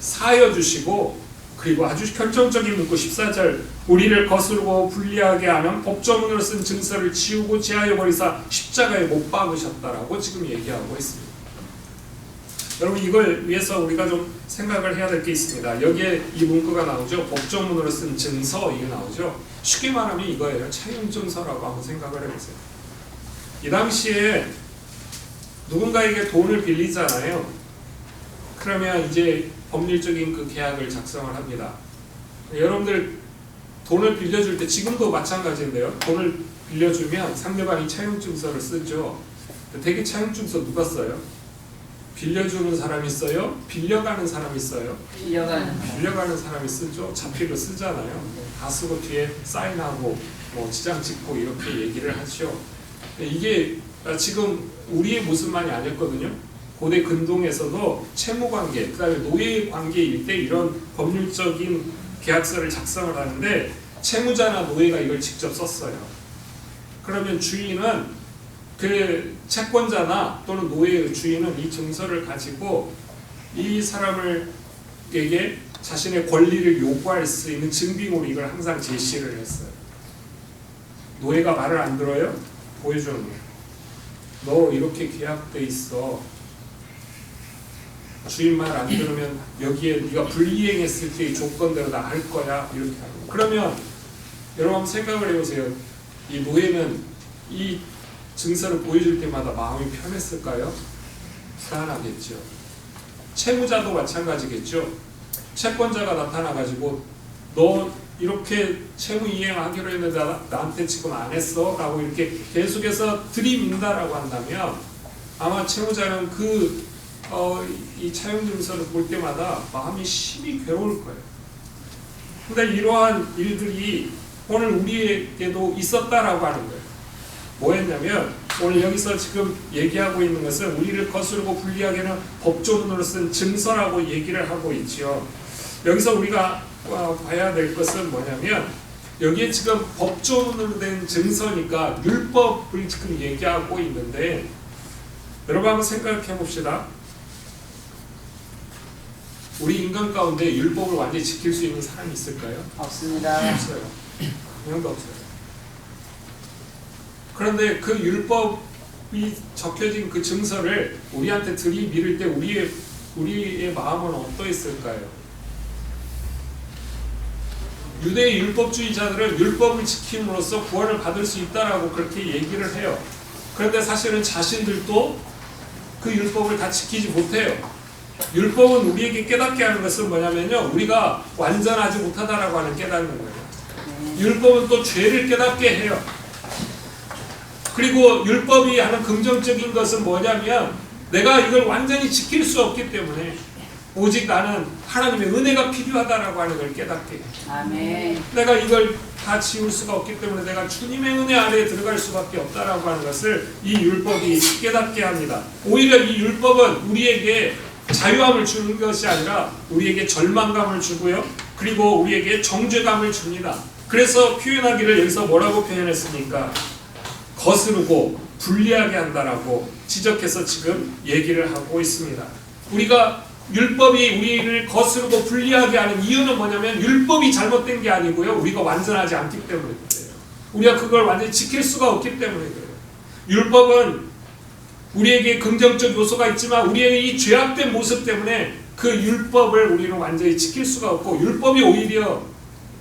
사하여 주시고, 그리고 아주 결정적인 문구 14절, 우리를 거스르고 불리하게 하는 법조문으로 쓴 증서를 지우고 제하여 버리사 십자가에 못 박으셨다라고 지금 얘기하고 있습니다. 여러분, 이걸 위해서 우리가 좀 생각을 해야 될 게 있습니다. 여기에 이 문구가 나오죠. 법조문으로 쓴 증서, 이게 나오죠. 쉽게 말하면 이거예요. 차용증서라고 한번 생각을 해보세요. 이 당시에 누군가에게 돈을 빌리잖아요. 그러면 이제 법률적인 그 계약을 작성을 합니다. 여러분들 돈을 빌려줄 때, 지금도 마찬가지인데요. 돈을 빌려주면 상대방이 차용증서를 쓰죠. 대개 차용증서 누가 써요? 빌려주는 사람이 써요? 빌려가는 사람이 써요? 빌려가는 사람이 쓰죠. 자필로 쓰잖아요. 다 쓰고 뒤에 사인하고 뭐 지장 찍고 이렇게 얘기를 하죠. 이게 지금 우리의 모습만이 아니었거든요. 고대 근동에서도 채무관계, 그 다음에 노예관계일 때 이런 법률적인 계약서를 작성을 하는데 채무자나 노예가 이걸 직접 썼어요. 그러면 주인은, 그 채권자나 또는 노예의 주인은 이 증서를 가지고 이 사람에게 자신의 권리를 요구할 수 있는 증빙으로 이걸 항상 제시를 했어요. 노예가 말을 안 들어요? 보여주는 거예요. 너 이렇게 계약돼 있어. 주인 말 안 들으면 여기에 네가 불이행했을 때의 조건대로 나 할 거야. 이렇게 하는 거예요. 그러면 여러분 한번 생각을 해보세요. 이 노예는 이 증서를 보여줄 때마다 마음이 편했을까요? 불안하겠죠. 채무자도 마찬가지겠죠. 채권자가 나타나가지고 너 이렇게 채무 이행하기로 했는데 나한테 지금 안 했어? 라고 이렇게 계속해서 들이민다라고 한다면 아마 채무자는 이 차용증서를 볼 때마다 마음이 심히 괴로울 거예요. 근데 이러한 일들이 오늘 우리에게도 있었다라고 하는 거예요. 뭐였냐면 오늘 여기서 지금 얘기하고 있는 것은 우리를 거스르고 불리하게 하는 법조문으로 쓴 증서라고 얘기를 하고 있죠. 여기서 우리가 봐야 될 것은 뭐냐면 여기에 지금 법조문으로 된 증서니까 율법을 지금 얘기하고 있는데 여러분 한번 생각해 봅시다. 우리 인간 가운데 율법을 완전히 지킬 수 있는 사람이 있을까요? 없습니다. 없어요. 한 명도 없어요. 그런데 그 율법이 적혀진 그 증서를 우리한테 들이밀을 때 우리의 마음은 어떠했을까요? 유대의 율법주의자들은 율법을 지킴으로써 구원을 받을 수 있다라고 그렇게 얘기를 해요. 그런데 사실은 자신들도 그 율법을 다 지키지 못해요. 율법은 우리에게 깨닫게 하는 것은 뭐냐면요, 우리가 완전하지 못하다라고 하는 깨닫는 거예요. 율법은 또 죄를 깨닫게 해요. 그리고 율법이 하는 긍정적인 것은 뭐냐면 내가 이걸 완전히 지킬 수 없기 때문에 오직 나는 하나님의 은혜가 필요하다라고 하는 걸 깨닫게 해요. 아멘. 내가 이걸 다 지울 수가 없기 때문에 내가 주님의 은혜 아래에 들어갈 수밖에 없다라고 하는 것을 이 율법이 깨닫게 합니다. 오히려 이 율법은 우리에게 자유함을 주는 것이 아니라 우리에게 절망감을 주고요, 그리고 우리에게 정죄감을 줍니다. 그래서 표현하기를 여기서 뭐라고 표현했습니까? 거스르고 불리하게 한다라고 지적해서 지금 얘기를 하고 있습니다. 우리가 율법이 우리를 거스르고 불리하게 하는 이유는 뭐냐면 율법이 잘못된 게 아니고요, 우리가 완전하지 않기 때문에 그래요. 우리가 그걸 완전히 지킬 수가 없기 때문에 그래요. 율법은 우리에게 긍정적 요소가 있지만 우리의 이 죄악된 모습 때문에 그 율법을 우리는 완전히 지킬 수가 없고, 율법이 오히려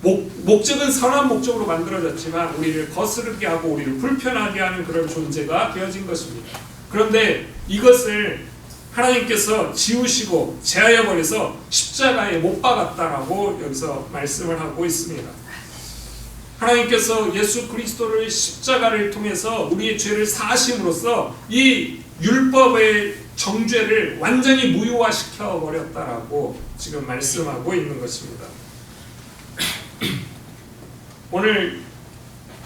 목적은 선한 목적으로 만들어졌지만 우리를 거스르게 하고 우리를 불편하게 하는 그런 존재가 되어진 것입니다. 그런데 이것을 하나님께서 지우시고 제하여 버려서 십자가에 못 박았다라고 여기서 말씀을 하고 있습니다. 하나님께서 예수 그리스도를 십자가를 통해서 우리의 죄를 사하심으로써 이 율법의 정죄를 완전히 무효화시켜 버렸다라고 지금 말씀하고 있는 것입니다. 오늘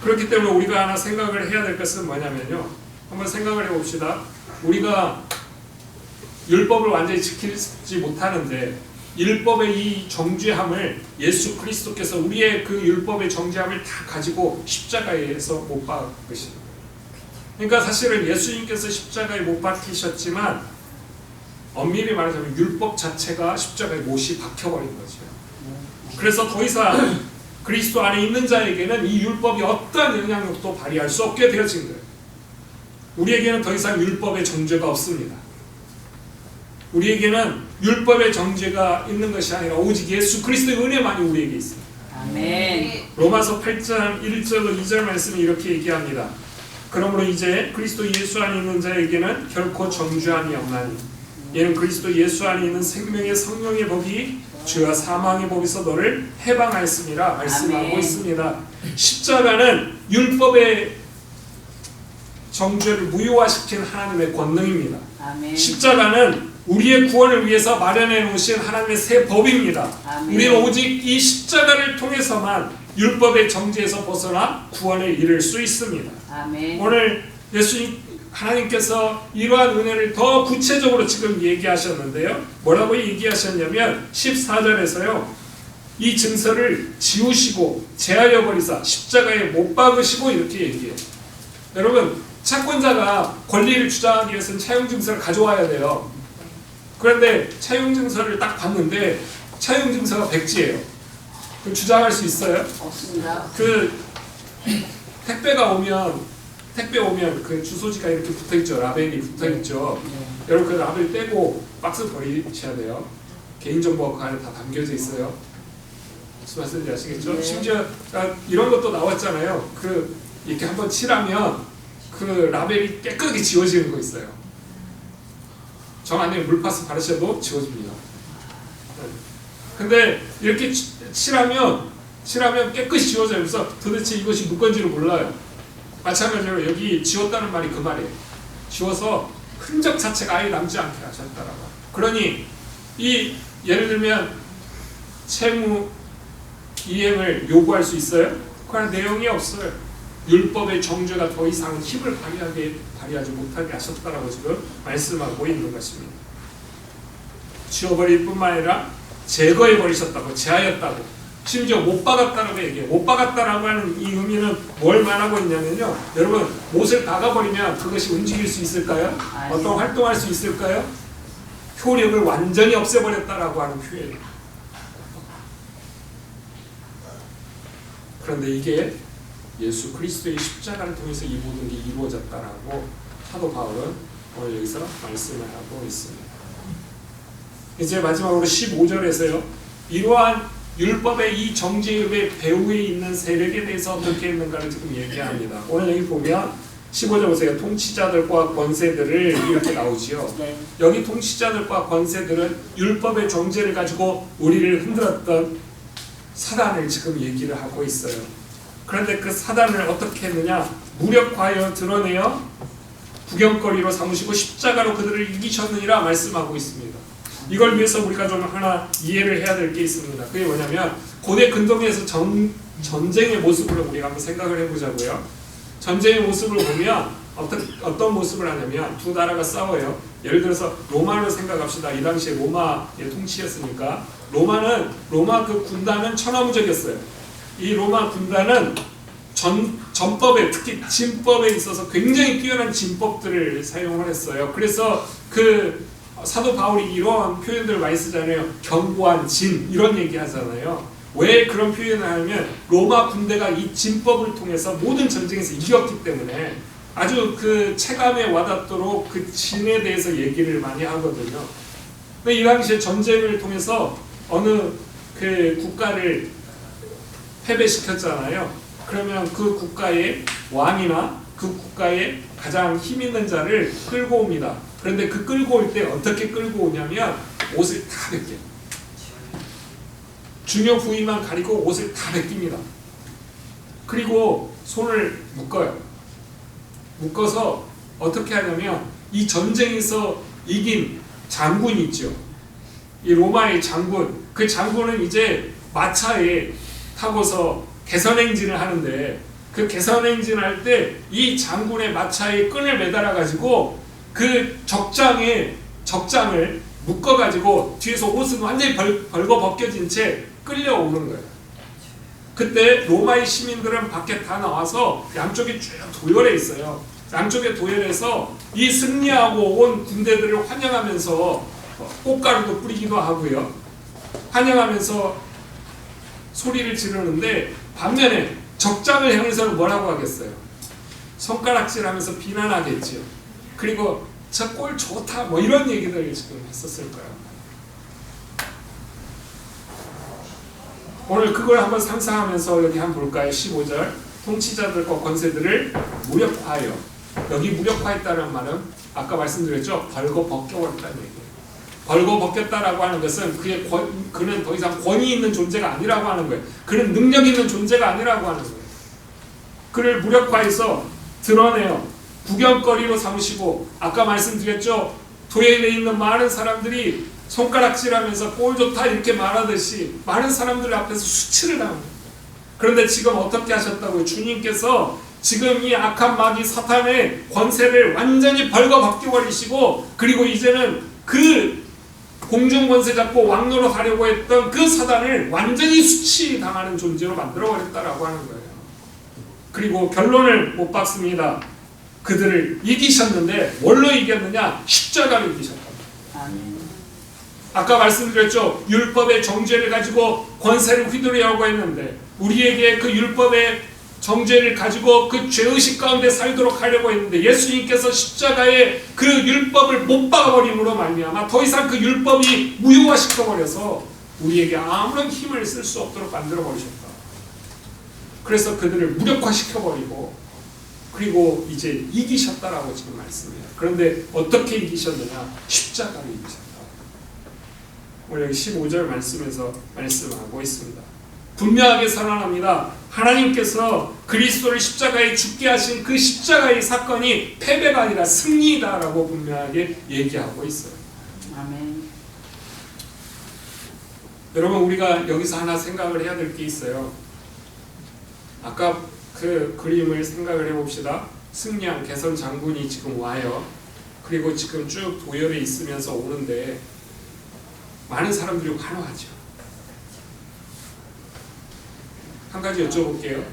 그렇기 때문에 우리가 하나 생각을 해야 될 것은 뭐냐면요, 한번 생각을 해봅시다. 우리가 율법을 완전히 지키지 못하는데 율법의 이 정죄함을 예수 그리스도께서 우리의 그 율법의 정죄함을 다 가지고 십자가에서 못 박으신, 그러니까 사실은 예수님께서 십자가에 못 박히셨지만 엄밀히 말하자면 율법 자체가 십자가에 못이 박혀버린 거죠. 그래서 더 이상 그리스도 안에 있는 자에게는 이 율법이 어떠한 영향력도 발휘할 수 없게 되어진 거예요. 우리에게는 더 이상 율법의 정죄가 없습니다. 우리에게는 율법의 정죄가 있는 것이 아니라 오직 예수 그리스도의 은혜만이 우리에게 있습니다. 아멘. 로마서 8장 1절 2절 말씀이 이렇게 얘기합니다. 그러므로 이제 그리스도 예수 안에 있는 자에게는 결코 정죄함이 없나니 이는 그리스도 예수 안에 있는 생명의 성령의 법이 죄와 사망의 법에서 너를 해방하였음이라 말씀하고 아멘. 있습니다. 십자가는 율법의 정죄를 무효화시킨 하나님의 권능입니다. 아멘. 십자가는 우리의 구원을 위해서 마련해 놓으신 하나님의 새 법입니다. 아멘. 우리는 오직 이 십자가를 통해서만 율법의 정죄에서 벗어나 구원에 이를 수 있습니다. 아멘. 오늘 예수님 하나님께서 이러한 은혜를 더 구체적으로 지금 얘기하셨는데요. 뭐라고 얘기하셨냐면 14절에서요. 이 증서를 지우시고 제하여 버리사 십자가에 못 박으시고 이렇게 얘기해요. 여러분, 채권자가 권리를 주장하기 위해서는 차용증서를 가져와야 돼요. 그런데 차용증서를 딱 봤는데 차용증서가 백지예요. 그 주장할 수 있어요? 없습니다. 그 택배가 오면 그 주소지가 이렇게 붙어있죠. 라벨이 붙어있죠. 여러분 그 라벨 떼고 박스 버리셔야 돼요. 개인정보가 그 안에 다 담겨져 있어요. 무슨 말씀인지 아시겠죠? 네. 심지어 이런 것도 나왔잖아요. 그 이렇게 한번 칠하면 그 라벨이 깨끗하게 지워지는 거 있어요. 정 안에 물파스 바르셔도 지워집니다. 근데 이렇게 칠하면 깨끗이 지워져요. 그래서 도대체 이것이 누군지를 몰라요. 마찬가지로 여기 지웠다는 말이 그 말이에요. 지워서 흔적 자체가 아예 남지 않게 하셨다라고. 그러니 이 예를 들면 채무 이행을 요구할 수 있어요? 그런 내용이 없어요. 율법의 정죄가 더 이상 힘을 발휘하지 못하게 하셨다라고 지금 말씀하고 있는 것입니다. 지워버릴 뿐만 아니라 제거해버리셨다고, 제하였다고, 심지어 못 박았다라고 얘기해요. 못 박았다라고 하는 이 의미는 뭘 말하고 있냐면요. 여러분, 못을 박아버리면 그것이 움직일 수 있을까요? 어떤 활동할 수 있을까요? 효력을 완전히 없애버렸다라고 하는 표현이에요. 그런데 이게 예수 그리스도의 십자가를 통해서 이 모든 게 이루어졌다라고 사도 바울은 오늘 여기서 말씀을 하고 있습니다. 이제 마지막으로 15절에서요. 이러한 율법의 이 정죄의 배후에 있는 세력에 대해서 어떻게 했는가를 지금 얘기합니다. 오늘 여기 보면 15절 보세요. 통치자들과 권세들을 이렇게 나오지요. 네. 여기 통치자들과 권세들은 율법의 정죄를 가지고 우리를 흔들었던 사단을 지금 얘기를 하고 있어요. 그런데 그 사단을 어떻게 했느냐? 무력화하여 드러내어 구경거리로 삼으시고 십자가로 그들을 이기셨느니라 말씀하고 있습니다. 이걸 위해서 우리가 좀 하나 이해를 해야 될 게 있습니다. 그게 뭐냐면 고대 근동에서 전쟁의 모습을 우리가 한번 생각을 해보자고요. 전쟁의 모습을 보면 어떤 모습을 하냐면 두 나라가 싸워요. 예를 들어서 로마를 생각합시다. 이 당시에 로마의 통치였으니까 로마 그 군단은 천하무적이었어요. 이 로마 군단은 전법에 특히 진법에 있어서 굉장히 뛰어난 진법들을 사용을 했어요. 그래서 그 사도 바울이 이런 표현들을 많이 쓰잖아요. 견고한 진 이런 얘기 하잖아요. 왜 그런 표현을 하냐면 로마 군대가 이 진법을 통해서 모든 전쟁에서 이겼기 때문에 아주 그 체감에 와닿도록 그 진에 대해서 얘기를 많이 하거든요. 근데 이 당시에 전쟁을 통해서 어느 그 국가를 패배시켰잖아요. 그러면 그 국가의 왕이나 그 국가의 가장 힘 있는 자를 끌고 옵니다. 그런데 그 끌고 올 때 어떻게 끌고 오냐면 옷을 다 벗겨요. 중요 부위만 가리고 옷을 다 벗깁니다. 그리고 손을 묶어요. 묶어서 어떻게 하냐면 이 전쟁에서 이긴 장군이 있죠. 이 로마의 장군, 그 장군은 이제 마차에 타고서 개선행진을 하는데 그 개선행진할 때 이 장군의 마차에 끈을 매달아 가지고 그 적장을 묶어 가지고 뒤에서 옷은 완전히 벌거 벗겨진 채 끌려오는 거예요. 그때 로마의 시민들은 밖에 다 나와서 양쪽에 쭉 도열해 있어요. 양쪽에 도열해서 이 승리하고 온 군대들을 환영하면서 꽃가루도 뿌리기도 하고요. 환영하면서 소리를 지르는데 반면에 적장을 향해서는 뭐라고 하겠어요? 손가락질하면서 비난하겠죠. 그리고 저 꼴 좋다 뭐 이런 얘기들을 지금 했었을 거예요. 오늘 그걸 한번 상상하면서 여기 한번 볼까요? 15절 통치자들과 권세들을 무력화하여. 여기 무력화했다는 말은 아까 말씀드렸죠. 벌거 벗겨버렸다는 얘기예요. 벌거 벗겼다라고 하는 것은 그는 더 이상 권위 있는 존재가 아니라고 하는 거예요. 그는 능력 있는 존재가 아니라고 하는 거예요. 그를 무력화해서 드러내어 구경거리로 삼으시고 아까 말씀드렸죠. 도예에 있는 많은 사람들이 손가락질하면서 꼴 좋다 이렇게 말하듯이 많은 사람들 앞에서 수치를 당합니다. 그런데 지금 어떻게 하셨다고요? 주님께서 지금 이 악한 마귀 사탄의 권세를 완전히 벌거 벗겨버리시고 그리고 이제는 그 공중권세 잡고 왕노릇 하려고 했던 그 사단을 완전히 수치당하는 존재로 만들어버렸다라고 하는 거예요. 그리고 결론을 못 봤습니다. 그들을 이기셨는데 뭘로 이겼느냐? 십자가로 이기셨다. 아까 말씀드렸죠. 율법의 정죄를 가지고 권세를 휘두르려고 했는데 우리에게 그 율법의 정죄를 가지고 그 죄의식 가운데 살도록 하려고 했는데 예수님께서 십자가에 그 율법을 못 박아버림으로 말미암아 더 이상 그 율법이 무효화시켜버려서 우리에게 아무런 힘을 쓸 수 없도록 만들어버리셨다. 그래서 그들을 무력화시켜버리고 그리고 이제 이기셨다라고 지금 말씀해요. 그런데 어떻게 이기셨느냐? 십자가로 이기셨다. 오늘 여기 15절 말씀에서 말씀하고 있습니다. 분명하게 선언합니다. 하나님께서 그리스도를 십자가에 죽게 하신 그 십자가의 사건이 패배가 아니라 승리다라고 분명하게 얘기하고 있어요. 아멘. 여러분 우리가 여기서 하나 생각을 해야 될 게 있어요. 아까 그 그림을 생각을 해봅시다. 승리한 개선 장군이 지금 와요. 그리고 지금 쭉 도열에 있으면서 오는데 많은 사람들이 환호하죠. 한 가지 여쭤볼게요.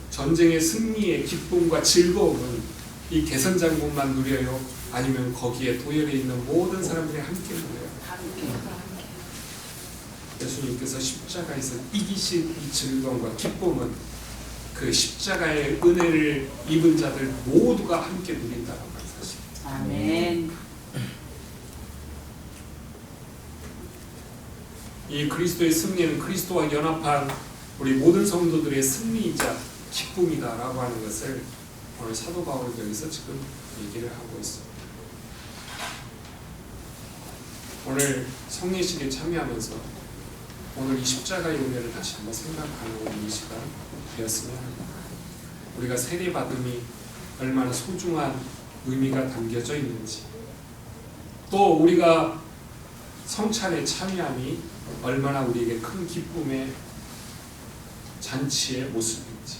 전쟁의 승리의 기쁨과 즐거움은 이 개선 장군만 누려요? 아니면 거기에 도열에 있는 모든 사람들이 함께 누려요? 예수님께서 십자가에서 이기신 이 즐거움과 기쁨은 그 십자가의 은혜를 입은 자들 모두가 함께 누린다는 사실. 아멘. 이 그리스도의 승리는 그리스도와 연합한 우리 모든 성도들의 승리이자 기쁨이다라고 하는 것을 오늘 사도 바울이 여기서 지금 얘기를 하고 있습니다. 오늘 성례식에 참여하면서 오늘 이 십자가의 은혜를 다시 한번 생각하는 이 시간 되었으면 합니다. 우리가 세례받음이 얼마나 소중한 의미가 담겨져 있는지, 또 우리가 성찬에 참여함이 얼마나 우리에게 큰 기쁨의 잔치의 모습인지,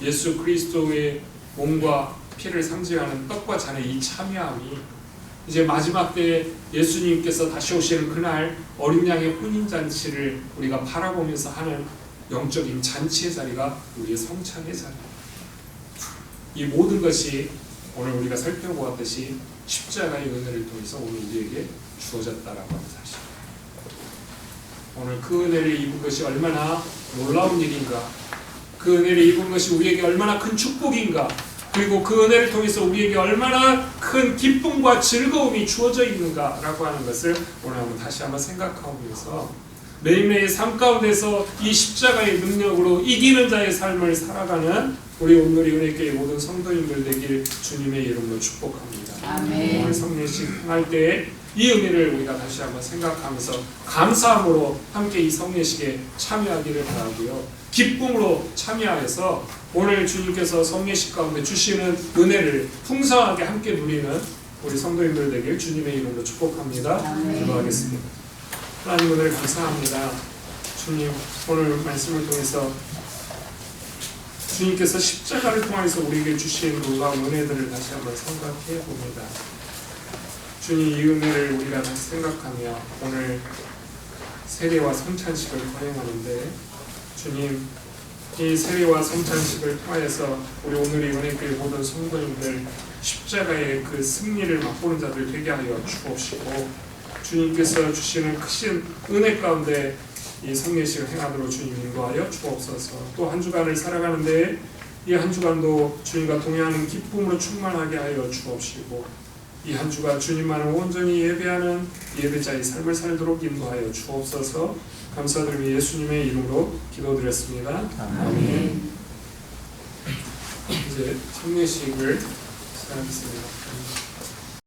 예수 그리스도의 몸과 피를 상징하는 떡과 잔의 이 참여함이 이제 마지막 때에 예수님께서 다시 오시는 그날 어린 양의 혼인잔치를 우리가 바라보면서 하는 영적인 잔치의 자리가 우리의 성찬의 자리입니다. 이 모든 것이 오늘 우리가 살펴보았듯이 십자가의 은혜를 통해서 오늘 우리에게 주어졌다라고 하는 사실. 오늘 그 은혜를 입은 것이 얼마나 놀라운 일인가, 그 은혜를 입은 것이 우리에게 얼마나 큰 축복인가, 그리고 그 은혜를 통해서 우리에게 얼마나 큰 기쁨과 즐거움이 주어져 있는가라고 하는 것을 오늘 다시 한번 생각하면서 매일매일 삶 가운데서 이 십자가의 능력으로 이기는 자의 삶을 살아가는 우리 오늘의 은혜교회 모든 성도님들 되길 주님의 이름으로 축복합니다. 아멘. 오늘 성례식 할 때 이 은혜를 우리가 다시 한번 생각하면서 감사함으로 함께 이 성례식에 참여하기를 바라고요. 기쁨으로 참여해서 오늘 주님께서 성례식 가운데 주시는 은혜를 풍성하게 함께 누리는 우리 성도님들 되길 주님의 이름으로 축복합니다. 기도하겠습니다. 하나님 오늘 감사합니다. 주님 오늘 말씀을 통해서 주님께서 십자가를 통해서 우리에게 주신 놀라운 은혜들을 다시 한번 생각해 봅니다. 주님 이 은혜를 우리가 다시 생각하며 오늘 세례와 성찬식을 거행하는데 주님 이 세례와 성찬식을 통하여서 우리 오늘 이 은혜교회 모든 성도님들 십자가의 그 승리를 맛보는 자들 되게 하여 주옵시고 주님께서 주시는 크신 은혜 가운데 이 성례식을 행하도록 주님 인도하여 주옵소서. 또 한 주간을 살아가는데 이 한 주간도 주님과 동행하는 기쁨으로 충만하게 하여 주옵시고 이 한 주간 주님만을 온전히 예배하는 예배자의 삶을 살도록 인도하여 주옵소서. 감사드리며 예수님의 이름으로 기도드렸습니다. 아멘. 이제 성례식을 시작하겠습니다.